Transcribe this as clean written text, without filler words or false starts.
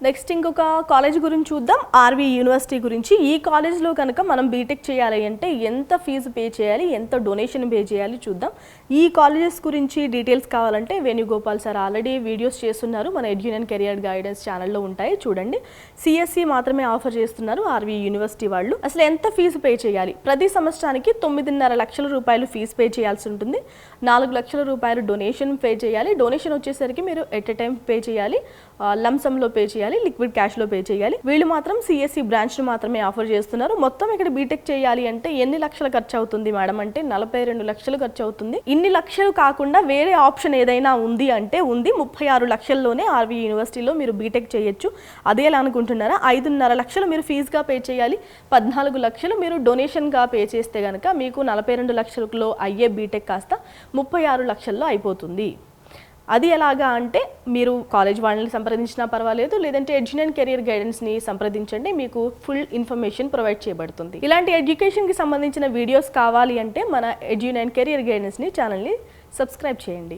Next ఇంకొక college గురించి చూద్దాం, ఆర్వి యూనివర్సిటీ గురించి. ఈ కాలేజ్లో కనుక మనం బీటెక్ చేయాలి అంటే ఎంత ఫీజు పే చేయాలి, ఎంత డొనేషన్ పే చేయాలి చూద్దాం. ఈ కాలేజెస్ గురించి డీటెయిల్స్ కావాలంటే వేణుగోపాల్ సార్ ఆల్రెడీ వీడియోస్ చేస్తున్నారు, మన ఎడ్యున్ కెరియర్ గైడెన్స్ ఛానల్లో ఉంటాయి చూడండి. సిఎస్సి మాత్రమే ఆఫర్ చేస్తున్నారు ఆర్వి యూనివర్సిటీ వాళ్ళు. అసలు ఎంత ఫీజు పే చేయాలి? ప్రతి సంవత్సరానికి 9.5 లక్షల రూపాయలు ఫీజు పే చేయాల్సి ఉంటుంది. 4 లక్షల రూపాయలు డొనేషన్ పే చేయాలి. డొనేషన్ వచ్చేసరికి మీరు ఎట్ ఎ టైం పే చేయాలి, లంసంలో పే చేయాలి, లిక్విడ్ క్యాష్లో పే చేయాలి. వీళ్ళు మాత్రం సిఎస్సి బ్రాంచ్ను మాత్రమే ఆఫర్ చేస్తున్నారు. మొత్తం ఇక్కడ బీటెక్ చేయాలి అంటే ఎన్ని లక్షలు ఖర్చు అవుతుంది మేడం అంటే 42 లక్షలు ఖర్చు అవుతుంది. ఇన్ని లక్షలు కాకుండా వేరే ఆప్షన్ ఏదైనా ఉంది అంటే ఉంది. 36 లక్షల్లోనే ఆర్వి యూనివర్సిటీలో మీరు బీటెక్ చేయొచ్చు. అదే ఎలా అనుకుంటున్నారా? 5.5 లక్షలు మీరు ఫీజుగా పే చేయాలి, 14 లక్షలు మీరు డొనేషన్గా పే చేస్తే కనుక మీకు 42 లక్షలలో అయ్యే బీటెక్ కాస్త 36 లక్షల్లో అయిపోతుంది. అది ఎలాగా అంటే మీరు కాలేజ్ వాళ్ళని సంప్రదించినా పర్వాలేదు, లేదంటే ఎడ్యున్ కెరియర్ గైడెన్స్ని సంప్రదించండి, మీకు ఫుల్ ఇన్ఫర్మేషన్ ప్రొవైడ్ చేయబడుతుంది. ఇలాంటి ఎడ్యుకేషన్కి సంబంధించిన వీడియోస్ కావాలి అంటే మన ఎడ్యున్ కెరియర్ గైడెన్స్ని ఛానల్ని సబ్స్క్రైబ్ చేయండి.